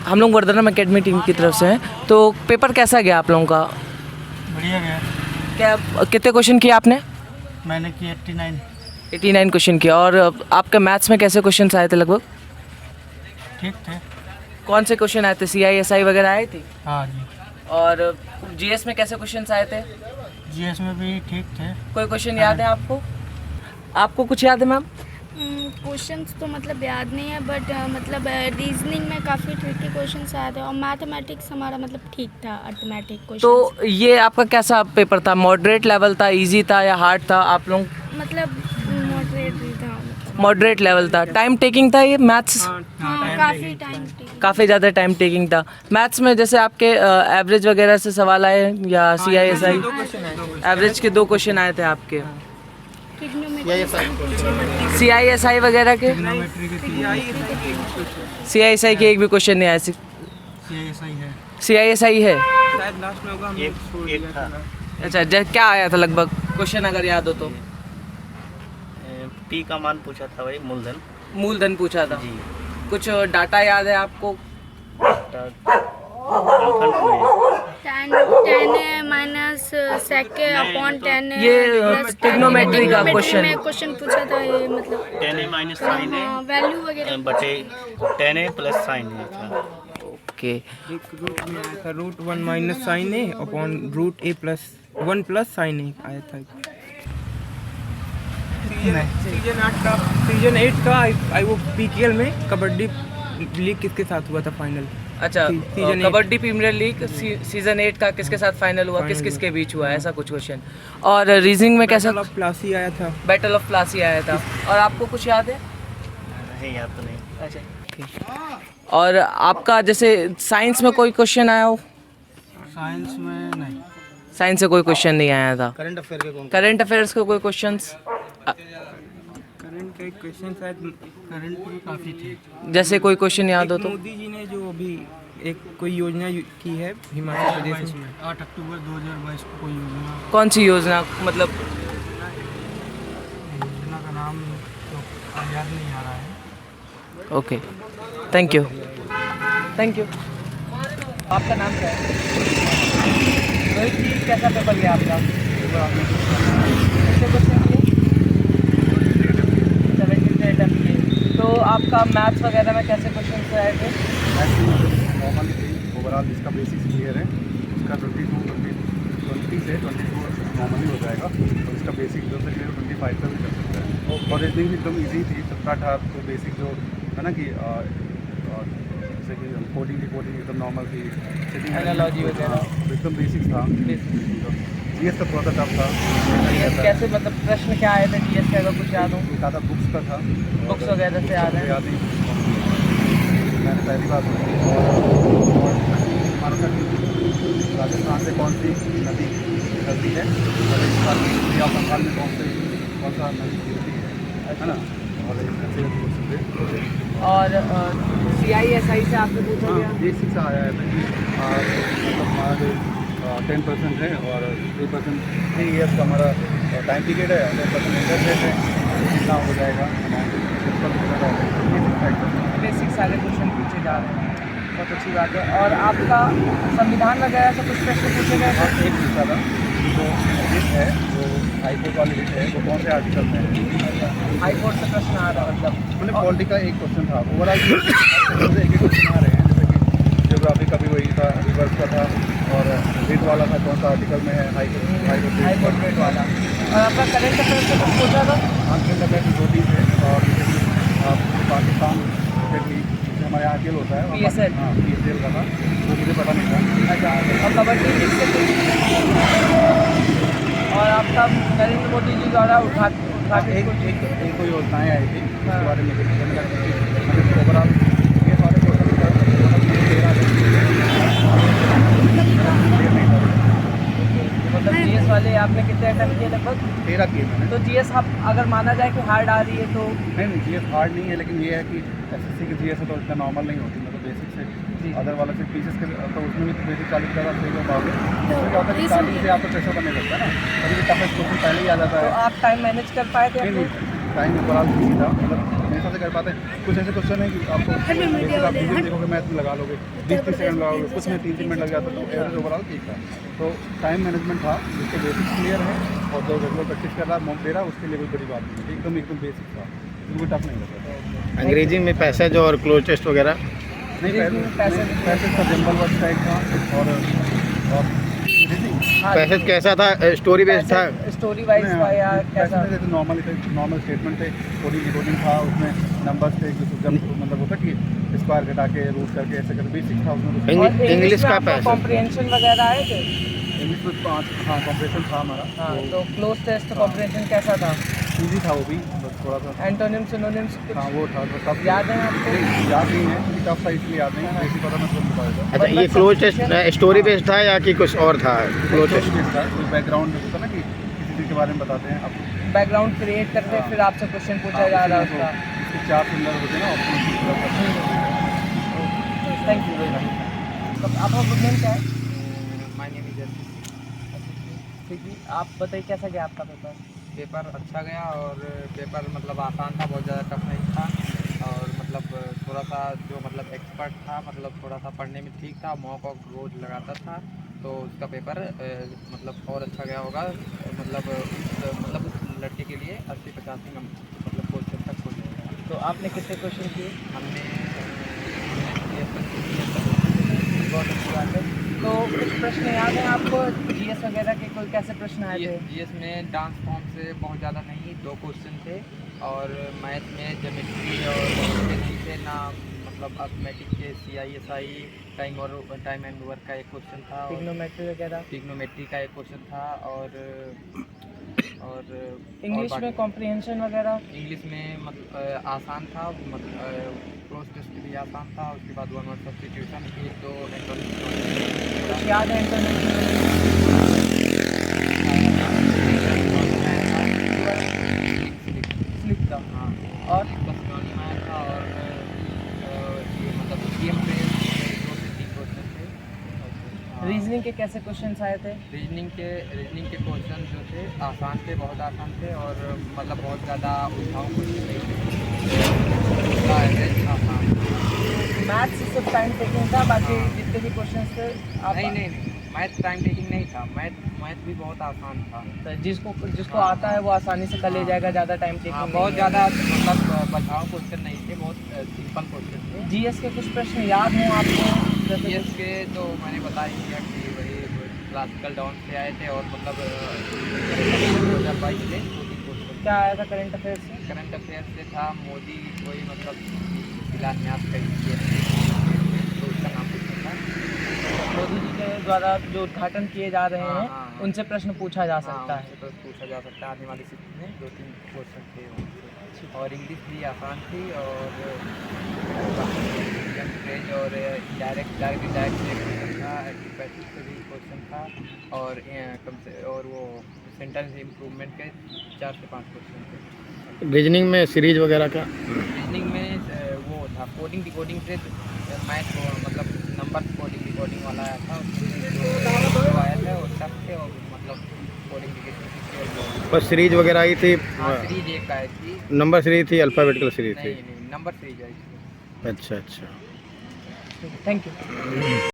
हम लोग वर्धनम academy team की तरफ से हैं। तो पेपर कैसा गया आप लोगों का? बढ़िया गया। क्या कितने क्वेश्चन किए आपने? मैंने किया 89 क्वेश्चन किया। और आपके मैथ्स में कैसे क्वेश्चन आए थे लगभग? ठीक थे। कौन से क्वेश्चन आए थे? CISI वगैरह आए थे? हाँ जी। और GS में कैसे क्वेश्चन आए थे? GS में भी ठीक थे। कोई क्वेश्चन याद है आपको? आपको कुछ याद है मैम? क्वेश्चंस तो मतलब याद नहीं है, बट मतलब रीजनिंग में काफ़ी ट्रिकी क्वेश्चंस आए थे, और मैथमेटिक्स हमारा मतलब ठीक था, अर्थमेटिक क्वेश्चन। तो ये आपका कैसा पेपर था? मॉडरेट लेवल था, इजी था या हार्ड था? आप लोग मतलब मॉडरेट ही था, मतलब मॉडरेट लेवल था। टाइम टेकिंग था ये मैथ्स? हाँ काफ़ी टाइम काफ़ी ज़्यादा टाइम टेकिंग था। मैथ्स में जैसे आपके एवरेज वगैरह से सवाल आए या CISI? एवरेज के 2 क्वेश्चन आए थे आपके। CISI वगैरह के? CISI के एक भी क्वेश्चन नहीं आए। CISI है? अच्छा, क्या आया था लगभग क्वेश्चन अगर याद हो तो? P का मान पूछा था भाई, मूलधन। मूलधन पूछा था जी। कुछ डाटा याद है आपको? 10 माइनस सेक अपॉन 10 ये ट्रिग्नोमेट्री का क्वेश्चन में क्वेश्चन पूछा था ये, मतलब 10A माइनस साइन वैल्यू वगैरह है बटे 10A प्लस साइन है था। ओके। एक रूट में आया था √1 minus sine a upon √a plus 1 plus sine a आया था। सीजन 8 का आई वो PKL में कबड्डी लीग किसके साथ हुआ था फाइनल? अच्छा, season kabaddi premier league season 8 का किसके साथ फाइनल हुआ? किस किस के बीच हुआ? ऐसा कुछ क्वेश्चन। और रीजनिंग में कैसा? बैटल ऑफ प्लासी आया था। बैटल ऑफ प्लासी आया था। और आपको कुछ याद है? नहीं, याद तो नहीं। अच्छा। और आपका जैसे साइंस में कोई क्वेश्चन आया हो? साइंस में नहीं। साइंस से कोई क्वेश्चन नहीं आया था। करंट अफेयर के कौन? करंट अफेयर्स के कोई क्वेश्चंस? करंट के क्वेश्चन शायद करंट में काफ़ी थे। जैसे कोई क्वेश्चन याद हो तो? मोदी जी ने जो अभी एक कोई योजना की है हिमाचल प्रदेश में, 8 अक्टूबर 2022 को कोई योजना, कौन सी योजना? मतलब योजना का नाम तो याद नहीं आ रहा है। Okay, thank you. Thank you. आपका नाम क्या है? रोहित जी, कैसा पेपर गया आपका? कितने क्वेश्चन किए? 70 से अटेम्प्ट किए। तो आपका मैथ्स वगैरह में कैसे क्वेश्चन आए थे? नॉर्मल ओवरऑल इसका बेसिक्स क्लियर है। इसका 20 से 24 नॉर्मली हो जाएगा, और इसका बेसिक जो से 25 तक भी कर सकता है। और रीजनिंग एकदम इजी थी। 17-18 तो बेसिक जो है ना कि जैसे कि कोडिंग एकदम नॉर्मल थी। एनालॉजी वगैरह एकदम बेसिक्स था। GS का थोड़ा सा टफ था। कैसे, मतलब प्रश्न क्या आए थे GS का, अगर कुछ याद हो? एक आधा बुक्स का था। बुक्स वगैरह से याद है? याद नहीं। मैंने पहली बार राजस्थान से कौन सी नदी निकलती है, और राजस्थान की ऑफ बंगाल में कौन सा नदी गिरती है ना? और और CISI से आपसे पूछा गया? बेसिक से आया है कि मतलब हमारा जो 10% है, और 3% 3 ईयर्स का हमारा टाइम पीरियड है, 10% इंटरेस्ट रेट है, कितना हो जाएगा बेसिक सारे क्वेश्चन पूछे जा रहे हैं, बहुत अच्छी बात है। और आपका संविधान वगैरह से कुछ प्रश्न पूछे गए थे? एक पूछा था जो रिट है, जो हाईकोर्ट वाली रिट है, वो कौन से आर्टिकल में है? हाई कोर्ट से प्रश्न आ रहा है मतलब? मैंने पॉलिटी का एक क्वेश्चन था। ओवरऑल एक क्वेश्चन आ रहे हैं, जैसे कि जियोग्राफी का भी वही था, रिवर्स का था, और रेट वाला था कौन सा आर्टिकल में है, हाई कोर्ट रेट वाला। और आपका करेंट अफेयर से कुछ पूछा था? हाँ, करंट अफेयर 2-3 थे। और जैसे कि पाकिस्तान हमारे यहाँ IPL होता है, PSL। हाँ, PSL का था, वो मुझे पता नहीं था। अच्छा। और कबड्डी लीग से कुछ? और आपका नरेंद्र मोदी जी द्वारा उठा के एक कोई योजनाएँ आई थी, उसके बारे में ओवरऑल ये सारे मतलब GS वाले आपने कितने अटेम्प्ट किए लगभग? 13 किए मैंने। तो GS आप अगर माना जाए कि हार्ड आ रही है तो? नहीं, GS हार्ड नहीं है, लेकिन ये है कि SSC की GS है तो इतना नॉर्मल नहीं होती, मतलब बेसिक से अदर वाला से पीसेस के, तो उसमें भी तो बेसिक 40 का सही हो पाओगे। इसमें क्या होता है कि स्टार्टिंग से आपको प्रेशर बनने लगता है ना, कभी टफेस्ट क्वेश्चन पहले ही आ जाता तो है। आप टाइम मैनेज कर पाए थे? नहीं, टाइम ओवरऑल ठीक था, मतलब मेरे हिसाब से से कर पाते हैं। कुछ ऐसे क्वेश्चन है कि आपको बेसिक आप वीडियो देखोगे मैथ में लगा लोगे 20-30 सेकंड लगाओगे, कुछ में 3-3 मिनट लग जाता है। तो एवरेज ओवरऑल ठीक था। तो टाइम मैनेजमेंट था, जिसके बेसिक्स क्लियर है और जो रेगुलर प्रैक्टिस कर रहा मॉक दे रहा उसके लिए कोई बड़ी बात नहीं है, एकदम बेसिक था, बिल्कुल टफ नहीं लगता। अंग्रेजी में पैसेज और क्लोज टेस्ट वगैरह नहीं पैसेज का जंबल वर्ड टाइप था और पैसेज कैसा था? स्टोरी बेस्ड था? स्टोरी वाइज था या कैसा? नॉर्मल स्टेटमेंट थे, कोडिंग डिकोडिंग था, उसमें नंबर्स थे, जब मतलब होता कि स्क्वायर घटा के रूट करके ऐसे करके बेसिक था उसमें। और इंग्लिश का आपका पैसेज कॉम्प्रिहेंशन वगैरह आए थे? इंग्लिश में 5 हाँ कॉम्प्रिहेंशन था हमारा। हाँ, तो क्लोज टेस्ट कॉम्प्रिहेंशन कैसा था? ईजी था वो भी, बस थोड़ा सा। एंटोनिम सिनोनिम्स हाँ वो था, तो सब याद है आपको? याद नहीं है क्योंकि टफ था इसलिए याद नहीं, बेसिक पता मैं तुरंत बता देता। अच्छा, ये क्लोज टेस्ट स्टोरी बेस्ड था या कि कुछ और था? क्लोज टेस्ट कोई बैकग्राउंड होता ना कि किसी चीज़ के बारे में बताते हैं आप, बैकग्राउंड क्रिएट करते हैं, फिर आपसे क्वेश्चन पूछा जा रहा है उसका। इसके 4 फिंगर होते हैं ना option. Thank you very much. तो आपका गुड नेम क्या है? माय नेम इज ठीक है, आप बताइए कैसा गया आपका पेपर? पेपर अच्छा गया और पेपर मतलब आसान था, बहुत ज़्यादा टफ नहीं था और मतलब थोड़ा सा जो मतलब एक्सपर्ट था मतलब थोड़ा सा पढ़ने में ठीक था, मॉक रोज लगाता था, तो उसका पेपर मतलब और अच्छा गया होगा। मतलब उस लड़के के लिए 80-85 नंबर मतलब क्वेश्चन तक हो जाएगा। तो आपने कितने क्वेश्चन किए? हमने बहुत अच्छी बात है। तो कुछ प्रश्न याद हैं आपको जीएस वगैरह के? कोई कैसे प्रश्न आए थे? जीएस में डांस फॉर्म से बहुत ज़्यादा नहीं, 2 क्वेश्चन थे और मैथ में ज्योमेट्री और नहीं थे ना, मतलब अर्थमेटिक के CISI टाइम एंड वर्क का एक क्वेश्चन था, ट्रिग्नोमेट्री वगैरह। ट्रिग्नोमेट्री का एक क्वेश्चन था और इंग्लिश में कॉम्प्रिहेंशन वगैरह? इंग्लिश में मतलब आसान था, मतलब क्लोज टेस्ट भी आसान था, उसके बाद 1 वर्ड सब्स्टिट्यूशन 1-2 कुछ याद है इंटरनेट? स्लिप था। हाँ और बस कहानी में आया था और ये मतलब गेम पे 2 से 3 क्वेश्चन थे। रीजनिंग के कैसे क्वेश्चंस आए थे? रीजनिंग के क्वेश्चन जो थे आसान थे, बहुत आसान थे और मतलब बहुत ज़्यादा उठाऊ क्वेश्चन नहीं थे, उसका एवरेज आसान। मैथ्स सिर्फ टाइम टेकिंग था, बाकी जितने भी क्वेश्चंस थे आप नहीं मैथ टाइम टेकिंग नहीं था, मैथ भी बहुत आसान था। तो जिसको आता है वो आसानी से कर ले जाएगा, ज़्यादा टाइम हाँ, टेकिंग बहुत ज़्यादा मतलब बचाव क्वेश्चन नहीं थे, बहुत सिंपल क्वेश्चन थे। जीएस के कुछ प्रश्न याद हों आपको? जैसे जीएस के तो मैंने बता ही दिया कि वही क्लासिकल डाउन से आए थे और मतलब 2022 से 2-3 क्वेश्चन। क्या आया था करंट अफेयर से? करंट अफेयर से था मोदी कोई मतलब शिलान्यास कहीं तो उसका नाम पूछना था। मोदी जी के द्वारा जो उद्घाटन किए जा रहे हाँ, हैं हाँ, हाँ। उनसे प्रश्न पूछा जा हाँ, सकता है। उनसे तो पूछा जा सकता है, आने वाली शिफ्ट में 2-3 क्वेश्चन थे उनसे। और इंग्लिश भी आसान थी और फ्रेज और डायरेक्ट से क्वेश्चन था, एंटीपैथिक से भी क्वेश्चन था और और वो सेंटेंस इम्प्रूवमेंट के 4 से 5 क्वेश्चन थे। रीजनिंग में सीरीज वगैरह का? रीजनिंग में वो था कोडिंग डिकोडिंग से मैथ को मतलब नंबर कोडिंग डिकोडिंग वाला आया था, जो आया था वो टफ थे और मतलब कोडिंग डिकोडिंग बस सीरीज वगैरह आई थी? सीरीज एक आई थी। नंबर सीरीज थी, अल्फ़ाबेटिकल सीरीज थी? नहीं नंबर सीरीज आई थी। अच्छा। Thank you.